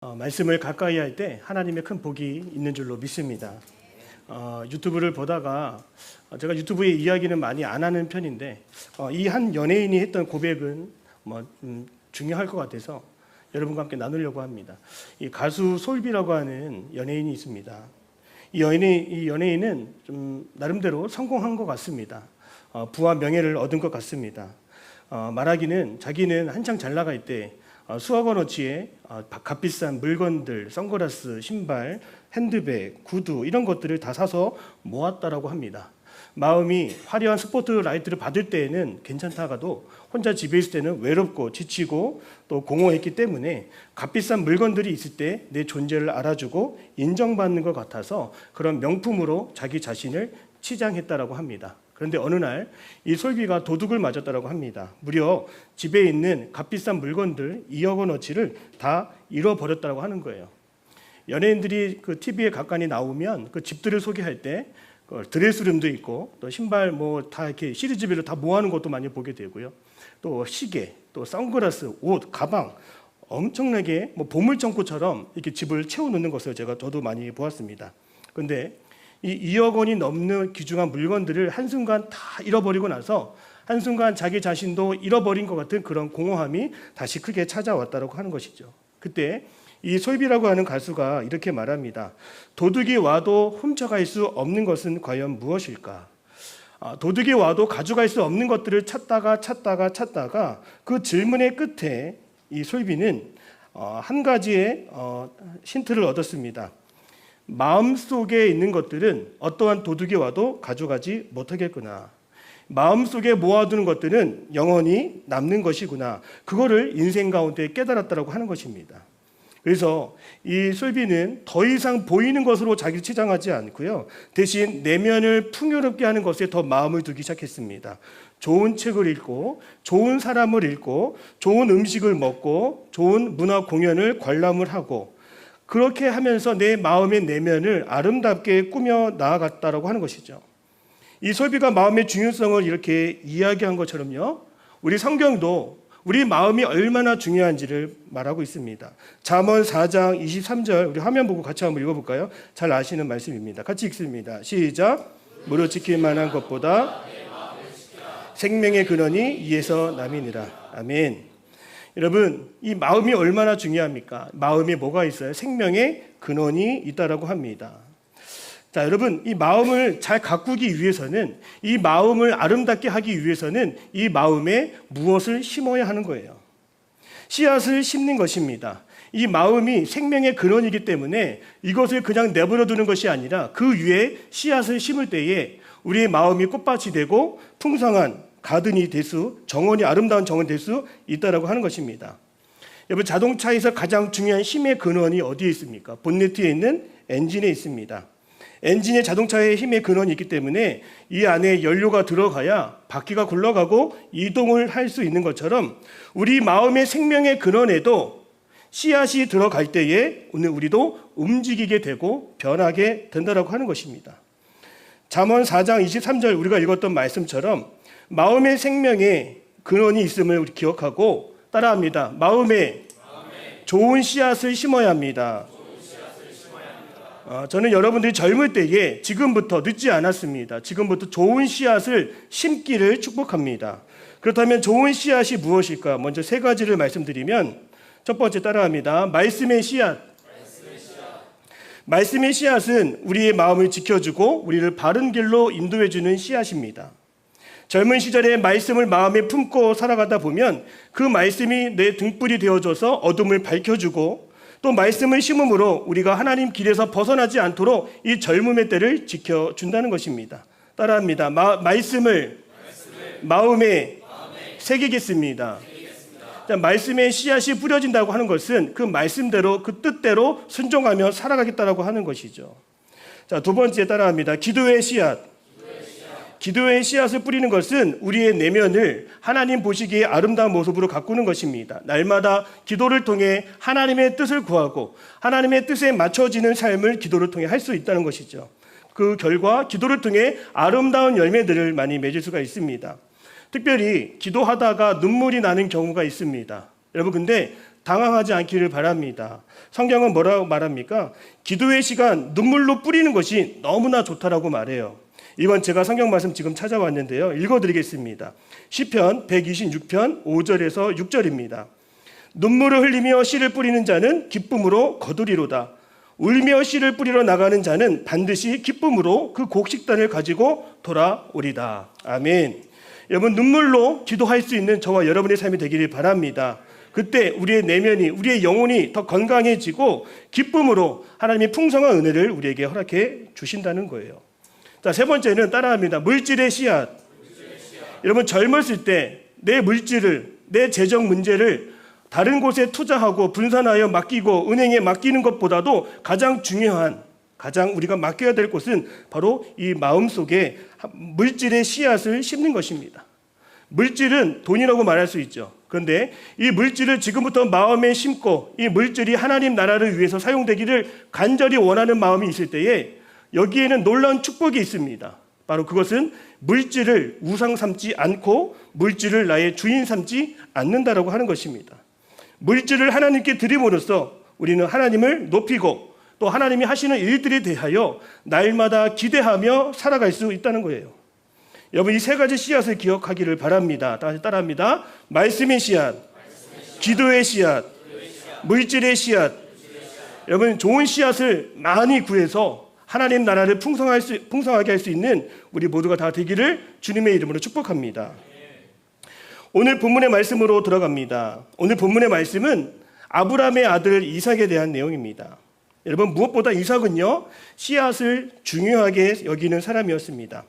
말씀을 가까이 할 때 하나님의 큰 복이 있는 줄로 믿습니다. 유튜브를 보다가 제가 유튜브에 이야기는 많이 안 하는 편인데 이 한 연예인이 했던 고백은 중요할 것 같아서 여러분과 함께 나누려고 합니다. 이 가수 솔비라고 하는 연예인이 있습니다. 이 연예인은 좀 나름대로 성공한 것 같습니다. 부와 명예를 얻은 것 같습니다. 말하기는 자기는 한창 잘 나갈 때 수억 원어치의 값비싼 물건들, 선글라스, 신발, 핸드백, 구두 이런 것들을 다 사서 모았다라고 합니다. 마음이 화려한 스포트라이트를 받을 때에는 괜찮다가도 혼자 집에 있을 때는 외롭고 지치고 또 공허했기 때문에 값비싼 물건들이 있을 때 내 존재를 알아주고 인정받는 것 같아서 그런 명품으로 자기 자신을 치장했다라고 합니다. 그런데 어느 날 이 솔비가 도둑을 맞았다라고 합니다. 무려 집에 있는 값비싼 물건들 2억 원어치를 다 잃어버렸다고 하는 거예요. 연예인들이 그 TV에 가까이 나오면 그 집들을 소개할 때 드레스룸도 있고 또 신발 다 이렇게 시리즈별로 다 모아놓은 것도 많이 보게 되고요. 또 시계, 또 선글라스, 옷, 가방 엄청나게 보물창고처럼 이렇게 집을 채워놓는 것을 저도 많이 보았습니다. 그런데 이 2억 원이 넘는 귀중한 물건들을 한순간 다 잃어버리고 나서 한순간 자기 자신도 잃어버린 것 같은 그런 공허함이 다시 크게 찾아왔다고 하는 것이죠. 그때 이 솔비라고 하는 가수가 이렇게 말합니다. 도둑이 와도 훔쳐갈 수 없는 것은 과연 무엇일까? 도둑이 와도 가져갈 수 없는 것들을 찾다가 그 질문의 끝에 이 솔비는 한 가지의 힌트를 얻었습니다. 마음속에 있는 것들은 어떠한 도둑이 와도 가져가지 못하겠구나. 마음속에 모아두는 것들은 영원히 남는 것이구나. 그거를 인생 가운데 깨달았다고 하는 것입니다. 그래서 이 솔비는 더 이상 보이는 것으로 자기를 치장하지 않고요. 대신 내면을 풍요롭게 하는 것에 더 마음을 두기 시작했습니다. 좋은 책을 읽고 좋은 사람을 읽고 좋은 음식을 먹고 좋은 문화 공연을 관람을 하고 그렇게 하면서 내 마음의 내면을 아름답게 꾸며 나아갔다라고 하는 것이죠. 이 솔비가 마음의 중요성을 이렇게 이야기한 것처럼요. 우리 성경도 우리 마음이 얼마나 중요한지를 말하고 있습니다. 잠언 4장 23절 우리 화면 보고 같이 한번 읽어볼까요? 잘 아시는 말씀입니다. 같이 읽습니다. 시작. 무릇 지킬 만한 것보다 생명의 근원이 이에서 남이니라. 아멘. 여러분, 이 마음이 얼마나 중요합니까? 마음에 뭐가 있어요? 생명의 근원이 있다라고 합니다. 자, 여러분, 이 마음을 잘 가꾸기 위해서는, 이 마음을 아름답게 하기 위해서는 이 마음에 무엇을 심어야 하는 거예요. 씨앗을 심는 것입니다. 이 마음이 생명의 근원이기 때문에 이것을 그냥 내버려 두는 것이 아니라 그 위에 씨앗을 심을 때에 우리의 마음이 꽃밭이 되고 풍성한 가든이 될 수, 정원이 아름다운 정원이 될 수 있다라고 하는 것입니다. 여러분, 자동차에서 가장 중요한 힘의 근원이 어디에 있습니까? 본네트에 있는 엔진에 있습니다. 엔진에 자동차의 힘의 근원이 있기 때문에 이 안에 연료가 들어가야 바퀴가 굴러가고 이동을 할 수 있는 것처럼 우리 마음의 생명의 근원에도 씨앗이 들어갈 때에 오늘 우리도 움직이게 되고 변하게 된다라고 하는 것입니다. 잠언 4장 23절 우리가 읽었던 말씀처럼 마음의 생명에 근원이 있음을 우리 기억하고 따라합니다. 마음에 좋은 씨앗을 심어야 합니다. 저는 여러분들이 젊을 때에 지금부터 늦지 않았습니다. 지금부터 좋은 씨앗을 심기를 축복합니다. 그렇다면 좋은 씨앗이 무엇일까? 먼저 세 가지를 말씀드리면 첫 번째 따라합니다. 말씀의 씨앗. 말씀의 씨앗은 우리의 마음을 지켜주고 우리를 바른 길로 인도해주는 씨앗입니다. 젊은 시절에 말씀을 마음에 품고 살아가다 보면 그 말씀이 내 등불이 되어줘서 어둠을 밝혀주고 또 말씀을 심음으로 우리가 하나님 길에서 벗어나지 않도록 이 젊음의 때를 지켜준다는 것입니다. 따라합니다. 말씀을 마음에 새기겠습니다. 말씀의 씨앗이 뿌려진다고 하는 것은 그 말씀대로 그 뜻대로 순종하며 살아가겠다고 하는 것이죠. 자, 두 번째 따라합니다. 기도의 씨앗. 기도의 씨앗을 뿌리는 것은 우리의 내면을 하나님 보시기에 아름다운 모습으로 가꾸는 것입니다. 날마다 기도를 통해 하나님의 뜻을 구하고 하나님의 뜻에 맞춰지는 삶을 기도를 통해 할 수 있다는 것이죠. 그 결과 기도를 통해 아름다운 열매들을 많이 맺을 수가 있습니다. 특별히 기도하다가 눈물이 나는 경우가 있습니다. 여러분, 근데 당황하지 않기를 바랍니다. 성경은 뭐라고 말합니까? 기도의 시간 눈물로 뿌리는 것이 너무나 좋다라고 말해요. 이번 제가 성경 말씀 지금 찾아왔는데요. 읽어드리겠습니다. 시편 126편 5절에서 6절입니다. 눈물을 흘리며 씨를 뿌리는 자는 기쁨으로 거두리로다. 울며 씨를 뿌리러 나가는 자는 반드시 기쁨으로 그 곡식단을 가지고 돌아오리다. 아멘. 여러분, 눈물로 기도할 수 있는 저와 여러분의 삶이 되기를 바랍니다. 그때 우리의 내면이, 우리의 영혼이 더 건강해지고 기쁨으로 하나님의 풍성한 은혜를 우리에게 허락해 주신다는 거예요. 자, 세 번째는 따라합니다. 물질의 씨앗. 여러분, 젊었을 때 내 물질을, 내 재정 문제를 다른 곳에 투자하고 분산하여 맡기고 은행에 맡기는 것보다도 가장 중요한, 가장 우리가 맡겨야 될 곳은 바로 이 마음속에 물질의 씨앗을 심는 것입니다. 물질은 돈이라고 말할 수 있죠. 그런데 이 물질을 지금부터 마음에 심고 이 물질이 하나님 나라를 위해서 사용되기를 간절히 원하는 마음이 있을 때에 여기에는 놀라운 축복이 있습니다. 바로 그것은 물질을 우상 삼지 않고 물질을 나의 주인 삼지 않는다라고 하는 것입니다. 물질을 하나님께 드림으로써 우리는 하나님을 높이고 또 하나님이 하시는 일들에 대하여 날마다 기대하며 살아갈 수 있다는 거예요. 여러분, 이 세 가지 씨앗을 기억하기를 바랍니다. 다시 따라합니다. 말씀의 씨앗, 기도의 씨앗, 물질의 씨앗. 여러분, 좋은 씨앗을 많이 구해서 하나님 나라를 풍성하게 할 수 있는 우리 모두가 다 되기를 주님의 이름으로 축복합니다. 오늘 본문의 말씀으로 들어갑니다. 오늘 본문의 말씀은 아브라함의 아들 이삭에 대한 내용입니다. 여러분, 무엇보다 이삭은요, 씨앗을 중요하게 여기는 사람이었습니다.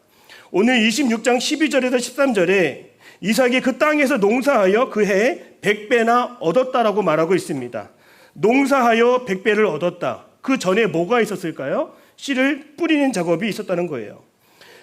오늘 26장 12절에서 13절에 이삭이 그 땅에서 농사하여 그 해에 100배나 얻었다라고 말하고 있습니다. 농사하여 100배를 얻었다. 그 전에 뭐가 있었을까요? 씨를 뿌리는 작업이 있었다는 거예요.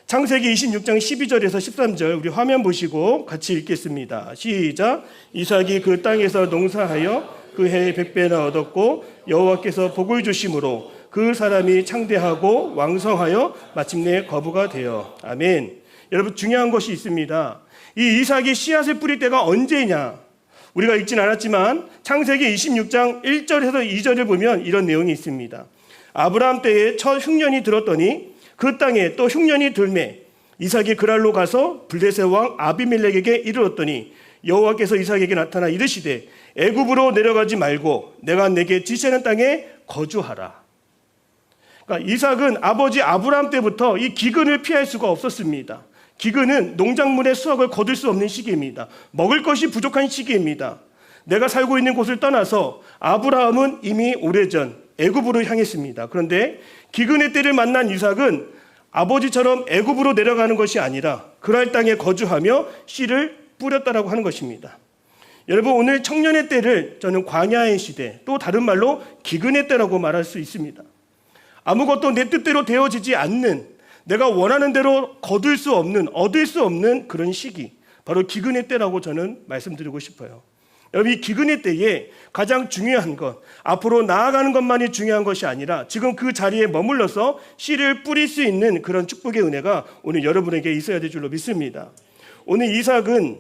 창세기 26장 12절에서 13절 우리 화면 보시고 같이 읽겠습니다. 시작. 이삭이 그 땅에서 농사하여 그 해에 100배나 얻었고 여호와께서 복을 주심으로 그 사람이 창대하고 왕성하여 마침내 거부가 되어. 아멘. 여러분, 중요한 것이 있습니다. 이 이삭이 씨앗을 뿌릴 때가 언제냐? 우리가 읽진 않았지만 창세기 26장 1절에서 2절을 보면 이런 내용이 있습니다. 아브라함 때에 첫 흉년이 들었더니 그 땅에 또 흉년이 들매 이삭이 그랄로 가서 블레셋 왕 아비멜렉에게 이르렀더니 여호와께서 이삭에게 나타나 이르시되 애굽으로 내려가지 말고 내가 내게 지시하는 땅에 거주하라. 그러니까 이삭은 아버지 아브라함 때부터 이 기근을 피할 수가 없었습니다. 기근은 농작물의 수확을 거둘 수 없는 시기입니다. 먹을 것이 부족한 시기입니다. 내가 살고 있는 곳을 떠나서 아브라함은 이미 오래전 애굽으로 향했습니다. 그런데 기근의 때를 만난 이삭은 아버지처럼 애굽으로 내려가는 것이 아니라 그랄 땅에 거주하며 씨를 뿌렸다라고 하는 것입니다. 여러분, 오늘 청년의 때를 저는 광야의 시대, 또 다른 말로 기근의 때라고 말할 수 있습니다. 아무것도 내 뜻대로 되어지지 않는, 내가 원하는 대로 거둘 수 없는, 얻을 수 없는 그런 시기, 바로 기근의 때라고 저는 말씀드리고 싶어요. 여러분, 이 기근의 때에 가장 중요한 것, 앞으로 나아가는 것만이 중요한 것이 아니라 지금 그 자리에 머물러서 씨를 뿌릴 수 있는 그런 축복의 은혜가 오늘 여러분에게 있어야 될 줄로 믿습니다. 오늘 이삭은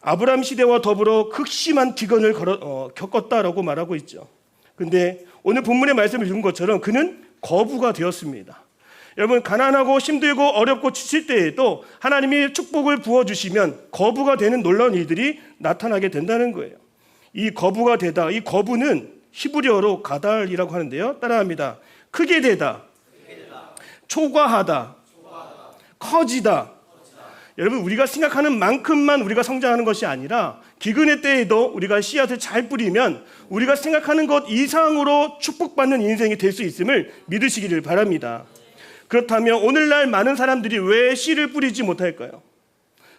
아브라함 시대와 더불어 극심한 기근을 겪었다라고 말하고 있죠. 그런데 오늘 본문의 말씀을 읽은 것처럼 그는 거부가 되었습니다. 여러분, 가난하고 힘들고 어렵고 지칠 때에도 하나님이 축복을 부어주시면 거부가 되는 놀라운 일들이 나타나게 된다는 거예요. 이 거부가 되다, 이 거부는 히브리어로 가달이라고 하는데요. 따라합니다. 크게 되다, 초과하다, 커지다. 여러분, 우리가 생각하는 만큼만 우리가 성장하는 것이 아니라 기근의 때에도 우리가 씨앗을 잘 뿌리면 우리가 생각하는 것 이상으로 축복받는 인생이 될 수 있음을 믿으시기를 바랍니다. 그렇다면 오늘날 많은 사람들이 왜 씨를 뿌리지 못할까요?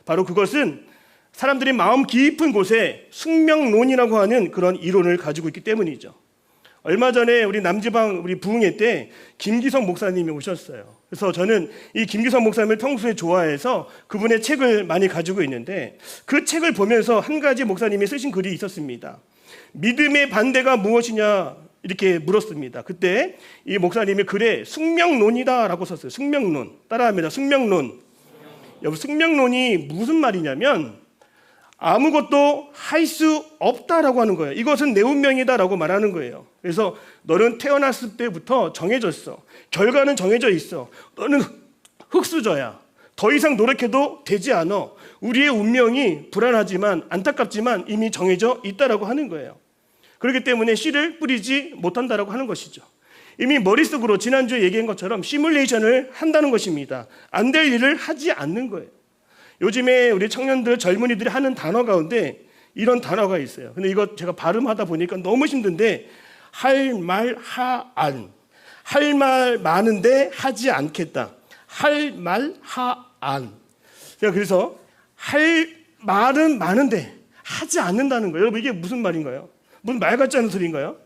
바로 그것은 사람들이 마음 깊은 곳에 숙명론이라고 하는 그런 이론을 가지고 있기 때문이죠. 얼마 전에 우리 남지방 우리 부흥회 때 김기성 목사님이 오셨어요. 그래서 저는 이 김기성 목사님을 평소에 좋아해서 그분의 책을 많이 가지고 있는데 그 책을 보면서 한 가지 목사님이 쓰신 글이 있었습니다. 믿음의 반대가 무엇이냐 이렇게 물었습니다. 그때 이 목사님이 글에 숙명론이다라고 썼어요. 숙명론. 따라합니다. 숙명론. 여러분, 숙명론이 무슨 말이냐면 아무것도 할 수 없다라고 하는 거예요. 이것은 내 운명이다라고 말하는 거예요. 그래서 너는 태어났을 때부터 정해졌어. 결과는 정해져 있어. 너는 흙수저야. 더 이상 노력해도 되지 않아. 우리의 운명이 불안하지만 안타깝지만 이미 정해져 있다라고 하는 거예요. 그렇기 때문에 씨를 뿌리지 못한다라고 하는 것이죠. 이미 머릿속으로 지난주에 얘기한 것처럼 시뮬레이션을 한다는 것입니다. 안 될 일을 하지 않는 거예요. 요즘에 우리 청년들, 젊은이들이 하는 단어 가운데 이런 단어가 있어요. 근데 이거 제가 발음하다 보니까 너무 힘든데, 할 말 하안. 할 말 많은데 하지 않겠다. 할 말 하안. 그래서 할 말은 많은데 하지 않는다는 거예요. 여러분, 이게 무슨 말인가요? 무슨 말 같지 않은 소리인가요?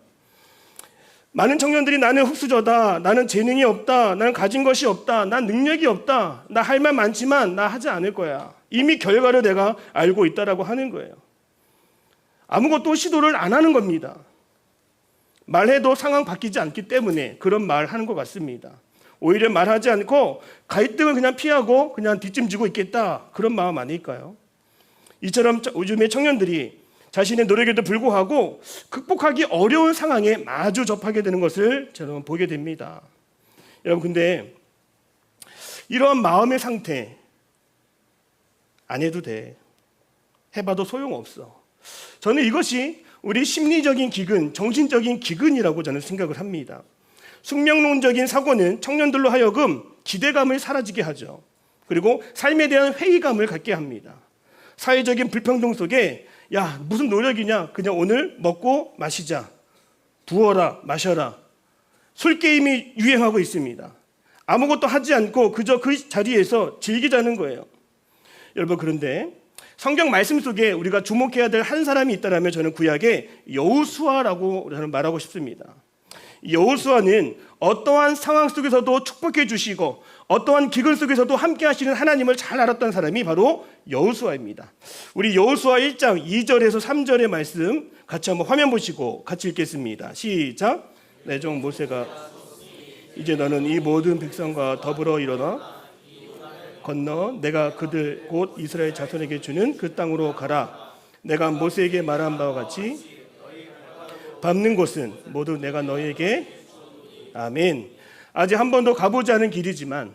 많은 청년들이 나는 흙수저다, 나는 재능이 없다, 나는 가진 것이 없다, 난 능력이 없다, 나 할 말 많지만 나 하지 않을 거야. 이미 결과를 내가 알고 있다라고 하는 거예요. 아무것도 시도를 안 하는 겁니다. 말해도 상황 바뀌지 않기 때문에 그런 말 하는 것 같습니다. 오히려 말하지 않고 갈등을 그냥 피하고 그냥 뒷짐지고 있겠다, 그런 마음 아닐까요? 이처럼 요즘의 청년들이 자신의 노력에도 불구하고 극복하기 어려운 상황에 마주 접하게 되는 것을 저는 보게 됩니다. 여러분, 근데 이런 마음의 상태 안 해도 돼. 해봐도 소용없어. 저는 이것이 우리 심리적인 기근, 정신적인 기근이라고 저는 생각을 합니다. 숙명론적인 사고는 청년들로 하여금 기대감을 사라지게 하죠. 그리고 삶에 대한 회의감을 갖게 합니다. 사회적인 불평등 속에 야, 무슨 노력이냐, 그냥 오늘 먹고 마시자, 부어라 마셔라, 술게임이 유행하고 있습니다. 아무것도 하지 않고 그저 그 자리에서 즐기자는 거예요. 여러분, 그런데 성경 말씀 속에 우리가 주목해야 될 한 사람이 있다면 저는 구약의 여호수아라고 저는 말하고 싶습니다. 여호수아는 어떠한 상황 속에서도 축복해 주시고 어떠한 기근 속에서도 함께 하시는 하나님을 잘 알았던 사람이 바로 여호수아입니다. 우리 여호수아 1장 2절에서 3절의 말씀 같이 한번 화면 보시고 같이 읽겠습니다. 시작. 내 종 모세가 이제 너는 이 모든 백성과 더불어 일어나 건너 내가 그들 곧 이스라엘 자손에게 주는 그 땅으로 가라. 내가 모세에게 말한 바와 같이 밟는 곳은 모두 내가 너희에게 아멘. 아직 한 번도 가보지 않은 길이지만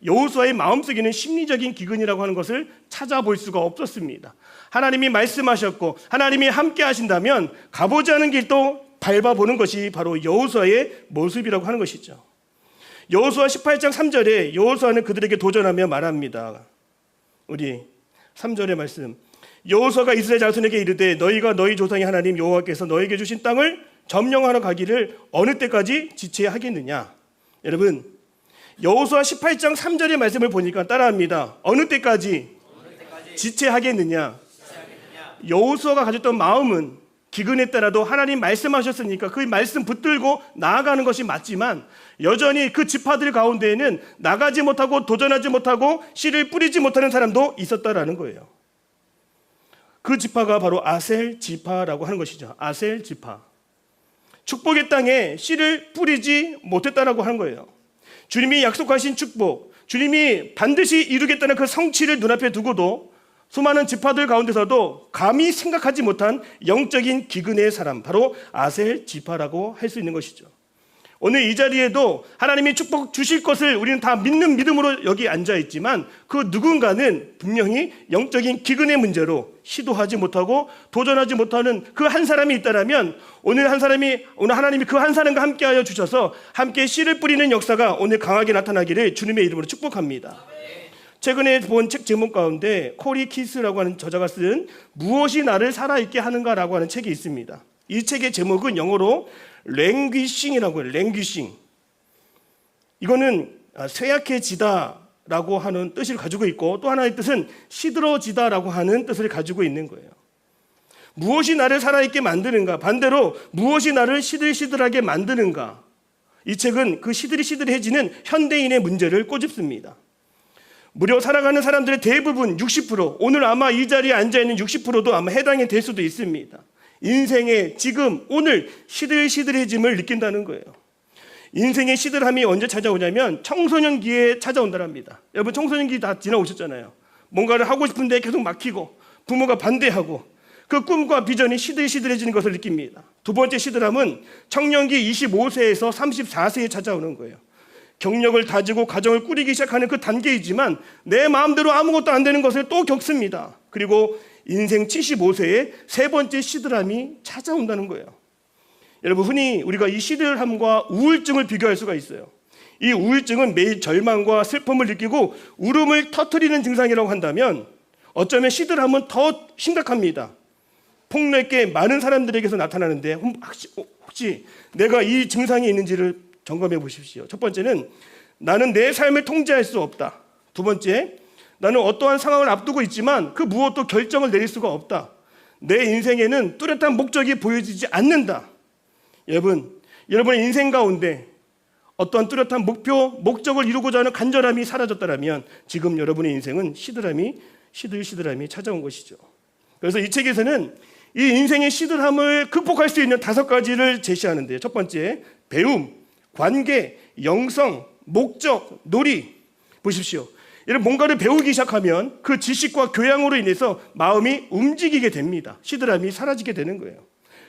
여호수아의 마음속에는 심리적인 기근이라고 하는 것을 찾아볼 수가 없었습니다. 하나님이 말씀하셨고 하나님이 함께 하신다면 가보지 않은 길도 밟아보는 것이 바로 여호수아의 모습이라고 하는 것이죠. 여호수아 18장 3절에 여호수아는 그들에게 도전하며 말합니다. 우리 3절의 말씀. 여호수아가 이스라엘 자손에게 이르되 너희가 너희 조상의 하나님 여호와께서 너희에게 주신 땅을 점령하러 가기를 어느 때까지 지체야 하겠느냐. 여러분, 여호수아 18장 3절의 말씀을 보니까 따라합니다. 어느 때까지 지체하겠느냐. 여호수아가 가졌던 마음은 기근했더라도 하나님 말씀하셨으니까 그 말씀 붙들고 나아가는 것이 맞지만 여전히 그 지파들 가운데에는 나가지 못하고 도전하지 못하고 씨를 뿌리지 못하는 사람도 있었다라는 거예요. 그 지파가 바로 아셀 지파라고 하는 것이죠. 아셀 지파. 축복의 땅에 씨를 뿌리지 못했다라고 하는 거예요. 주님이 약속하신 축복, 주님이 반드시 이루겠다는 그 성취를 눈앞에 두고도 수많은 지파들 가운데서도 감히 생각하지 못한 영적인 기근의 사람, 바로 아셀 지파라고 할 수 있는 것이죠. 오늘 이 자리에도 하나님이 축복 주실 것을 우리는 다 믿는 믿음으로 여기 앉아있지만 그 누군가는 분명히 영적인 기근의 문제로 시도하지 못하고 도전하지 못하는 그 한 사람이 있다면 오늘 하나님이 그 한 사람과 함께하여 주셔서 함께 씨를 뿌리는 역사가 오늘 강하게 나타나기를 주님의 이름으로 축복합니다. 최근에 본 책 제목 가운데 코리 키스라고 하는 저자가 쓴 무엇이 나를 살아있게 하는가라고 하는 책이 있습니다. 이 책의 제목은 영어로 랭귀싱이라고 해요. 랭귀싱. 이거는 쇠약해지다라고 하는 뜻을 가지고 있고 또 하나의 뜻은 시들어지다라고 하는 뜻을 가지고 있는 거예요. 무엇이 나를 살아있게 만드는가, 반대로 무엇이 나를 시들시들하게 만드는가. 이 책은 그 시들시들해지는 현대인의 문제를 꼬집습니다. 무려 살아가는 사람들의 대부분 60%, 오늘 아마 이 자리에 앉아있는 60%도 아마 해당이 될 수도 있습니다. 인생의 지금 오늘 시들시들해짐을 느낀다는 거예요. 인생의 시들함이 언제 찾아오냐면 청소년기에 찾아온다랍니다. 여러분, 청소년기 다 지나오셨잖아요. 뭔가를 하고 싶은데 계속 막히고 부모가 반대하고 그 꿈과 비전이 시들시들해지는 것을 느낍니다. 두 번째 시들함은 청년기 25세에서 34세에 찾아오는 거예요. 경력을 다지고 가정을 꾸리기 시작하는 그 단계이지만 내 마음대로 아무것도 안 되는 것을 또 겪습니다. 그리고 인생 75세에 세 번째 시들함이 찾아온다는 거예요. 여러분, 흔히 우리가 이 시들함과 우울증을 비교할 수가 있어요. 이 우울증은 매일 절망과 슬픔을 느끼고 울음을 터뜨리는 증상이라고 한다면 어쩌면 시들함은 더 심각합니다. 폭넓게 많은 사람들에게서 나타나는데 혹시 내가 이 증상이 있는지를 점검해 보십시오. 첫 번째는 나는 내 삶을 통제할 수 없다. 두 번째, 나는 어떠한 상황을 앞두고 있지만 그 무엇도 결정을 내릴 수가 없다. 내 인생에는 뚜렷한 목적이 보여지지 않는다. 여러분의 인생 가운데 어떠한 뚜렷한 목적을 이루고자 하는 간절함이 사라졌다면 지금 여러분의 인생은 시들시들함이 찾아온 것이죠. 그래서 이 책에서는 이 인생의 시들함을 극복할 수 있는 5가지를 제시하는데요. 첫 번째, 배움, 관계, 영성, 목적, 놀이. 보십시오. 이런 뭔가를 배우기 시작하면 그 지식과 교양으로 인해서 마음이 움직이게 됩니다. 시들함이 사라지게 되는 거예요.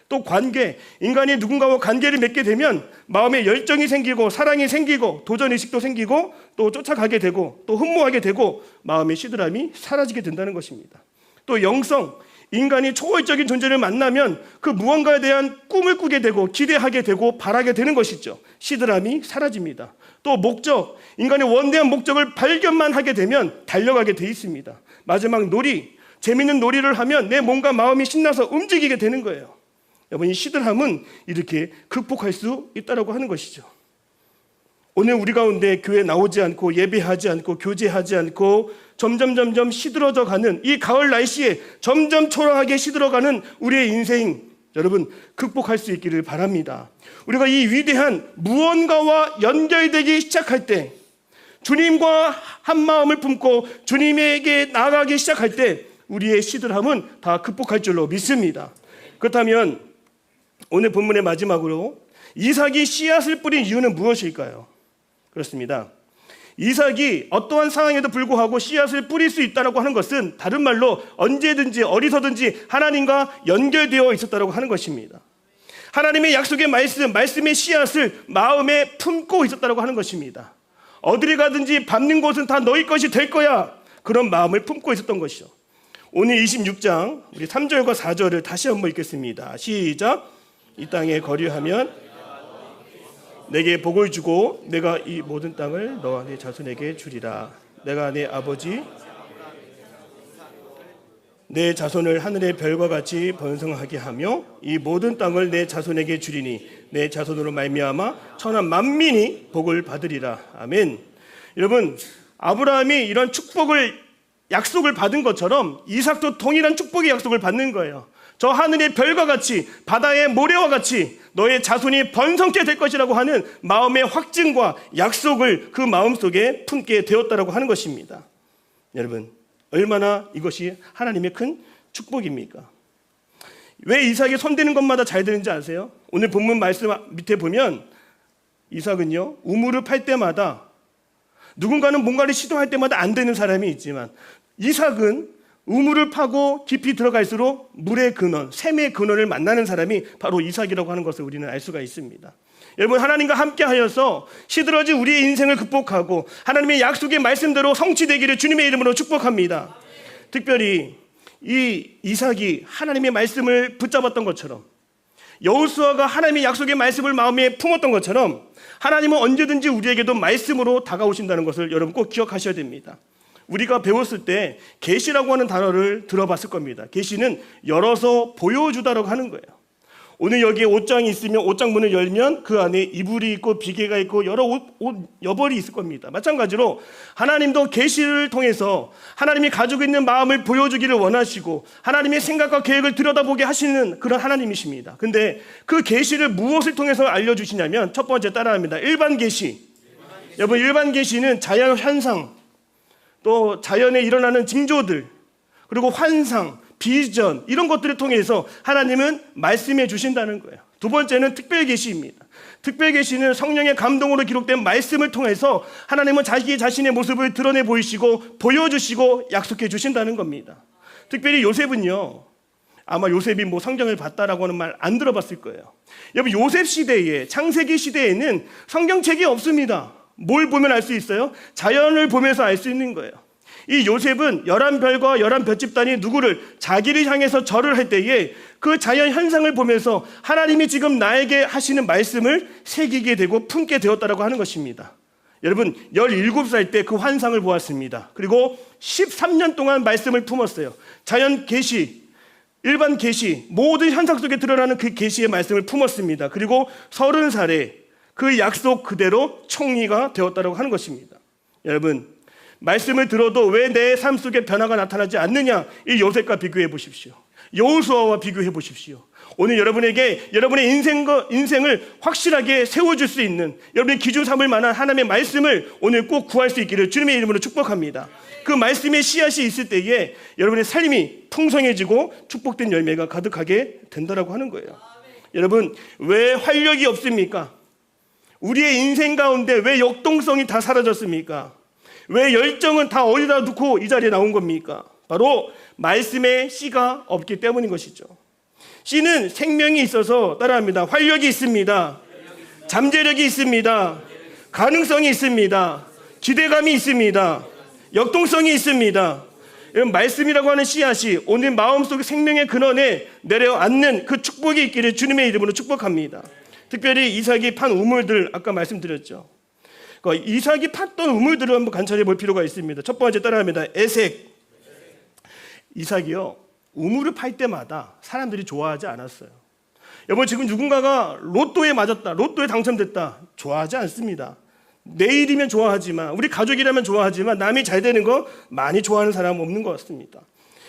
또 관계, 인간이 누군가와 관계를 맺게 되면 마음에 열정이 생기고 사랑이 생기고 도전의식도 생기고 또 쫓아가게 되고 또 흠모하게 되고 마음의 시들함이 사라지게 된다는 것입니다. 또 영성, 인간이 초월적인 존재를 만나면 그 무언가에 대한 꿈을 꾸게 되고 기대하게 되고 바라게 되는 것이죠. 시들함이 사라집니다. 또 목적, 인간의 원대한 목적을 발견만 하게 되면 달려가게 돼 있습니다. 마지막 놀이, 재밌는 놀이를 하면 내 몸과 마음이 신나서 움직이게 되는 거예요. 여러분, 이 시들함은 이렇게 극복할 수 있다고 하는 것이죠. 오늘 우리 가운데 교회 나오지 않고 예배하지 않고 교제하지 않고 점점 시들어져 가는 이 가을 날씨에 점점 초라하게 시들어가는 우리의 인생, 여러분 극복할 수 있기를 바랍니다. 우리가 이 위대한 무언가와 연결되기 시작할 때, 주님과 한 마음을 품고 주님에게 나아가기 시작할 때 우리의 시들함은 다 극복할 줄로 믿습니다. 그렇다면 오늘 본문의 마지막으로 이삭이 씨앗을 뿌린 이유는 무엇일까요? 그렇습니다. 이삭이 어떠한 상황에도 불구하고 씨앗을 뿌릴 수 있다고 하는 것은 다른 말로 언제든지 어디서든지 하나님과 연결되어 있었다고 하는 것입니다. 하나님의 약속의 말씀의 씨앗을 마음에 품고 있었다고 하는 것입니다. 어디를 가든지 밟는 곳은 다 너희 것이 될 거야, 그런 마음을 품고 있었던 것이죠. 오늘 26장 우리 3절과 4절을 다시 한번 읽겠습니다. 시작. 이 땅에 거류하면 내게 복을 주고 내가 이 모든 땅을 너와 네 자손에게 주리라. 내가 내 아버지 내 자손을 하늘의 별과 같이 번성하게 하며 이 모든 땅을 내 자손에게 주리니 내 자손으로 말미암아 천한 만민이 복을 받으리라. 아멘. 여러분, 아브라함이 이런 약속을 받은 것처럼 이삭도 동일한 축복의 약속을 받는 거예요. 저 하늘의 별과 같이 바다의 모래와 같이 너의 자손이 번성케 될 것이라고 하는 마음의 확증과 약속을 그 마음속에 품게 되었다고 하는 것입니다. 여러분, 얼마나 이것이 하나님의 큰 축복입니까? 왜 이삭이 손대는 것마다 잘 되는지 아세요? 오늘 본문 말씀 밑에 보면 이삭은요, 우물을 팔 때마다 누군가는 뭔가를 시도할 때마다 안 되는 사람이 있지만 이삭은 우물을 파고 깊이 들어갈수록 물의 근원, 샘의 근원을 만나는 사람이 바로 이삭이라고 하는 것을 우리는 알 수가 있습니다. 여러분, 하나님과 함께 하여서 시들어진 우리의 인생을 극복하고 하나님의 약속의 말씀대로 성취되기를 주님의 이름으로 축복합니다. 특별히 이 이삭이 하나님의 말씀을 붙잡았던 것처럼, 여호수아가 하나님의 약속의 말씀을 마음에 품었던 것처럼 하나님은 언제든지 우리에게도 말씀으로 다가오신다는 것을 여러분 꼭 기억하셔야 됩니다. 우리가 배웠을 때 계시라고 하는 단어를 들어봤을 겁니다. 계시는 열어서 보여주다라고 하는 거예요. 오늘 여기에 옷장이 있으면 옷장 문을 열면 그 안에 이불이 있고 비계가 있고 여러 옷 여벌이 있을 겁니다. 마찬가지로 하나님도 계시를 통해서 하나님이 가지고 있는 마음을 보여주기를 원하시고 하나님의 생각과 계획을 들여다보게 하시는 그런 하나님이십니다. 근데 그 계시를 무엇을 통해서 알려주시냐면 첫 번째 따라합니다. 일반 계시. 여러분, 일반 계시는 자연 현상, 또 자연에 일어나는 징조들, 그리고 환상, 비전, 이런 것들을 통해서 하나님은 말씀해 주신다는 거예요. 두 번째는 특별 계시입니다. 특별 계시는 성령의 감동으로 기록된 말씀을 통해서 하나님은 자기 자신의 모습을 드러내 보이시고 보여주시고 약속해 주신다는 겁니다. 특별히 요셉은요, 아마 요셉이 뭐 성경을 봤다라고 하는 말 안 들어봤을 거예요. 여러분, 요셉 시대에, 창세기 시대에는 성경책이 없습니다. 뭘 보면 알 수 있어요? 자연을 보면서 알 수 있는 거예요. 이 요셉은 11별과 11별집단이 누구를, 자기를 향해서 절을 할 때에 그 자연 현상을 보면서 하나님이 지금 나에게 하시는 말씀을 새기게 되고 품게 되었다라고 하는 것입니다. 여러분, 17살 때 그 환상을 보았습니다. 그리고 13년 동안 말씀을 품었어요. 자연 계시, 일반 계시, 모든 현상 속에 드러나는 그 계시의 말씀을 품었습니다. 그리고 30살에 그 약속 그대로 총리가 되었다고 하는 것입니다. 여러분, 말씀을 들어도 왜 내 삶 속에 변화가 나타나지 않느냐? 이 요셉과 비교해 보십시오. 여호수아와 비교해 보십시오. 오늘 여러분에게 여러분의 인생을 확실하게 세워줄 수 있는, 여러분의 기준 삼을 만한 하나님의 말씀을 오늘 꼭 구할 수 있기를 주님의 이름으로 축복합니다. 그 말씀의 씨앗이 있을 때에 여러분의 삶이 풍성해지고 축복된 열매가 가득하게 된다라고 하는 거예요. 여러분, 왜 활력이 없습니까? 우리의 인생 가운데 왜 역동성이 다 사라졌습니까? 왜 열정은 다 어디다 놓고 이 자리에 나온 겁니까? 바로 말씀의 씨가 없기 때문인 것이죠. 씨는 생명이 있어서, 따라합니다, 활력이 있습니다. 잠재력이 있습니다. 가능성이 있습니다. 기대감이 있습니다. 역동성이 있습니다. 말씀이라고 하는 씨앗이 오늘 마음속의 생명의 근원에 내려앉는 그 축복이 있기를 주님의 이름으로 축복합니다. 특별히 이삭이 판 우물들, 아까 말씀드렸죠. 이삭이 팠던 우물들을 한번 관찰해 볼 필요가 있습니다. 첫 번째, 따라합니다, 에색. 이삭이요, 우물을 팔 때마다 사람들이 좋아하지 않았어요. 여러분, 지금 누군가가 로또에 맞았다, 로또에 당첨됐다, 좋아하지 않습니다. 내일이면 좋아하지만, 우리 가족이라면 좋아하지만, 남이 잘 되는 거 많이 좋아하는 사람은 없는 것 같습니다.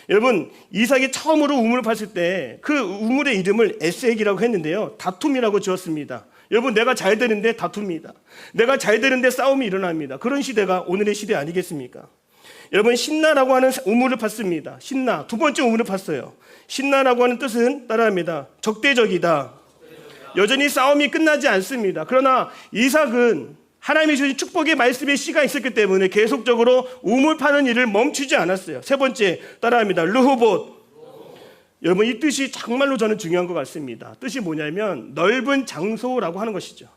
여러분, 이삭이 처음으로 우물을 팠을 때 그 우물의 이름을 에색이라고 했는데요, 다툼이라고 지었습니다. 여러분, 내가 잘 되는데 다툽니다. 내가 잘 되는데 싸움이 일어납니다. 그런 시대가 오늘의 시대 아니겠습니까? 여러분, 신나라고 하는 우물을 팠습니다. 신나, 두 번째 우물을 팠어요. 신나라고 하는 뜻은, 따라합니다, 적대적이다. 여전히 싸움이 끝나지 않습니다. 그러나 이삭은 하나님이 주신 축복의 말씀의 씨가 있었기 때문에 계속적으로 우물 파는 일을 멈추지 않았어요. 세 번째, 따라합니다, 르호봇. 여러분, 이 뜻이 정말로 저는 중요한 것 같습니다. 뜻이 뭐냐면 넓은 장소라고 하는 것이죠.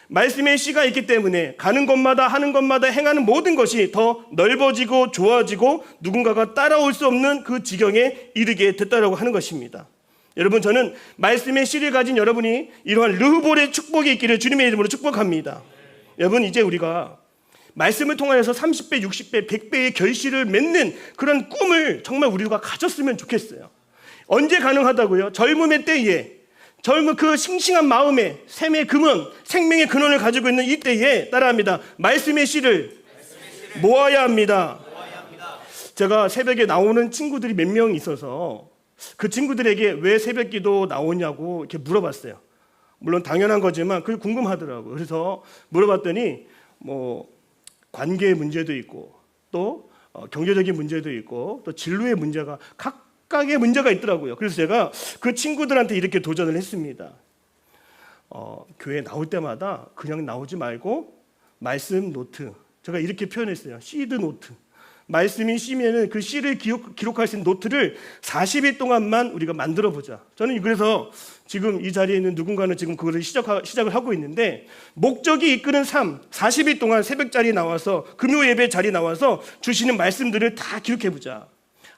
말씀의 씨가 있기 때문에 가는 곳마다 하는 것마다 행하는 모든 것이 더 넓어지고 좋아지고 누군가가 따라올 수 없는 그 지경에 이르게 됐다라고 하는 것입니다. 여러분, 저는 말씀의 씨를 가진 여러분이 이러한 르호봇의 축복이 있기를 주님의 이름으로 축복합니다. 여러분, 이제 우리가 말씀을 통하여서 30배, 60배, 100배의 결실을 맺는 그런 꿈을 정말 우리가 가졌으면 좋겠어요. 언제 가능하다고요? 젊음의 때에, 젊은 그 싱싱한 마음에 샘의 근원, 생명의 근원을 가지고 있는 이 때에, 따라합니다, 말씀의 씨를 모아야 합니다. 제가 새벽에 나오는 친구들이 몇 명 있어서 그 친구들에게 왜 새벽 기도 나오냐고 이렇게 물어봤어요. 물론 당연한 거지만 그게 궁금하더라고요. 그래서 물어봤더니 뭐 관계의 문제도 있고 또 경제적인 문제도 있고 또 진로의 문제가 각각의 문제가 있더라고요. 그래서 제가 그 친구들한테 이렇게 도전을 했습니다. 교회 나올 때마다 그냥 나오지 말고 말씀 노트, 제가 이렇게 표현했어요. 시드 노트. 말씀이 씨면은 그 씨를 기록할 수 있는 노트를 40일 동안만 우리가 만들어 보자. 저는 그래서 지금 이 자리에 있는 누군가는 지금 그것을 시작을 하고 있는데, 목적이 이끄는 삶, 40일 동안 새벽 자리에 나와서 금요 예배 자리에 나와서 주시는 말씀들을 다 기록해 보자.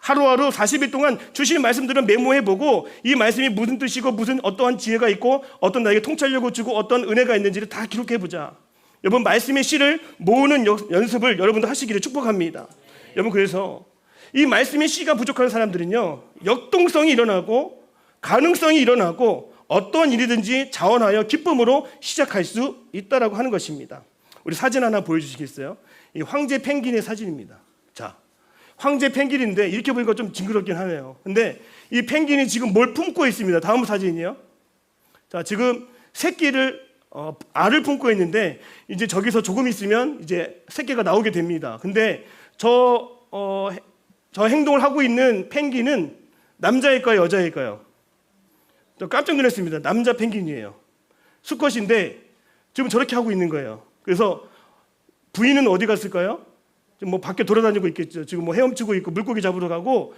하루하루 40일 동안 주시는 말씀들을 메모해 보고 이 말씀이 무슨 뜻이고 무슨 어떠한 지혜가 있고 어떤 나에게 통찰력을 주고 어떤 은혜가 있는지를 다 기록해 보자. 여러분, 말씀의 씨를 모으는 연습을 여러분도 하시기를 축복합니다. 여러분, 그래서 이 말씀의 씨가 부족한 사람들은요, 역동성이 일어나고 가능성이 일어나고 어떤 일이든지 자원하여 기쁨으로 시작할 수 있다라고 하는 것입니다. 우리 사진 하나 보여주시겠어요? 이 황제 펭귄의 사진입니다. 자, 황제 펭귄인데 이렇게 보니까 좀 징그럽긴 하네요. 근데 이 펭귄이 지금 뭘 품고 있습니다. 다음 사진이요. 자, 지금 새끼를 알을 품고 있는데 이제 저기서 조금 있으면 이제 새끼가 나오게 됩니다. 근데 저 행동을 하고 있는 펭귄은 남자일까요, 여자일까요? 저 깜짝 놀랐습니다. 남자 펭귄이에요. 수컷인데 지금 저렇게 하고 있는 거예요. 그래서 부인은 어디 갔을까요? 지금 뭐 밖에 돌아다니고 있겠죠. 지금 뭐 헤엄치고 있고 물고기 잡으러 가고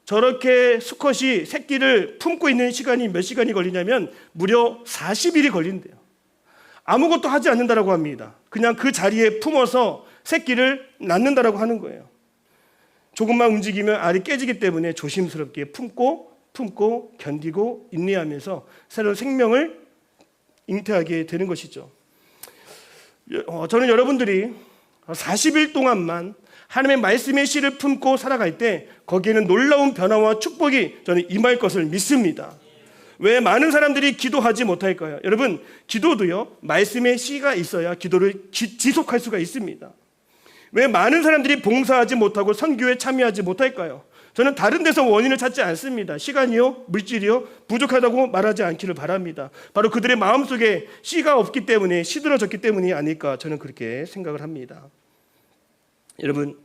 저렇게 수컷이 새끼를 품고 있는 시간이 몇 시간이 걸리냐면 무려 40일이 걸린대요. 아무것도 하지 않는다라고 합니다. 그냥 그 자리에 품어서 새끼를 낳는다라고 하는 거예요. 조금만 움직이면 알이 깨지기 때문에 조심스럽게 품고 견디고 인내하면서 새로운 생명을 잉태하게 되는 것이죠. 저는 여러분들이 40일 동안만 하나님의 말씀의 씨를 품고 살아갈 때 거기에는 놀라운 변화와 축복이 저는 임할 것을 믿습니다. 왜 많은 사람들이 기도하지 못할까요? 여러분, 기도도요, 말씀의 씨가 있어야 기도를 지속할 수가 있습니다. 왜 많은 사람들이 봉사하지 못하고 선교에 참여하지 못할까요? 저는 다른 데서 원인을 찾지 않습니다. 시간이요, 물질이요, 부족하다고 말하지 않기를 바랍니다. 바로 그들의 마음속에 씨가 없기 때문에, 시들어졌기 때문이 아닐까 저는 그렇게 생각을 합니다. 여러분,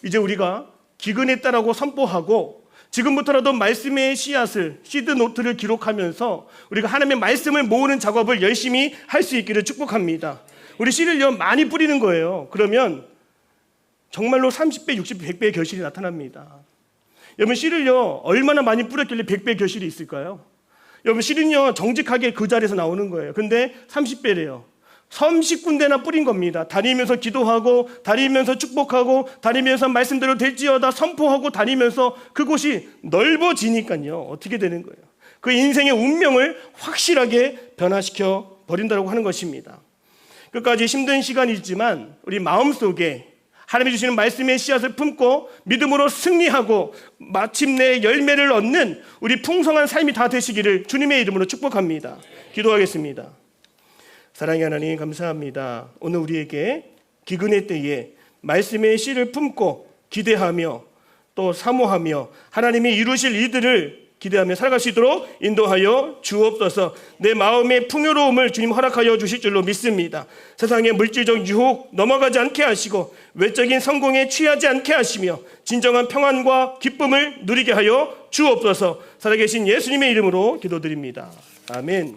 이제 우리가 기근했다라고 선포하고 지금부터라도 말씀의 씨앗을, 시드 노트를 기록하면서 우리가 하나님의 말씀을 모으는 작업을 열심히 할 수 있기를 축복합니다. 우리 씨를요 많이 뿌리는 거예요. 그러면 정말로 30배, 60배, 100배의 결실이 나타납니다. 여러분, 씨를요 얼마나 많이 뿌렸길래 100배의 결실이 있을까요? 여러분, 씨는요 정직하게 그 자리에서 나오는 거예요. 근데 30배래요. 30군데나 뿌린 겁니다. 다니면서 기도하고, 다니면서 축복하고, 다니면서 말씀대로 될지어다 선포하고 다니면서 그곳이 넓어지니까요 어떻게 되는 거예요? 그 인생의 운명을 확실하게 변화시켜 버린다고 하는 것입니다. 끝까지 힘든 시간이지만 우리 마음속에 하나님이 주시는 말씀의 씨앗을 품고 믿음으로 승리하고 마침내 열매를 얻는 우리 풍성한 삶이 다 되시기를 주님의 이름으로 축복합니다. 기도하겠습니다. 사랑의 하나님, 감사합니다. 오늘 우리에게 기근의 때에 말씀의 씨를 품고 기대하며 또 사모하며 하나님이 이루실 일들을 기대하며 살아갈 수 있도록 인도하여 주옵소서. 내 마음의 풍요로움을 주님 허락하여 주실 줄로 믿습니다. 세상의 물질적 유혹 넘어가지 않게 하시고 외적인 성공에 취하지 않게 하시며 진정한 평안과 기쁨을 누리게 하여 주옵소서. 살아계신 예수님의 이름으로 기도드립니다. 아멘.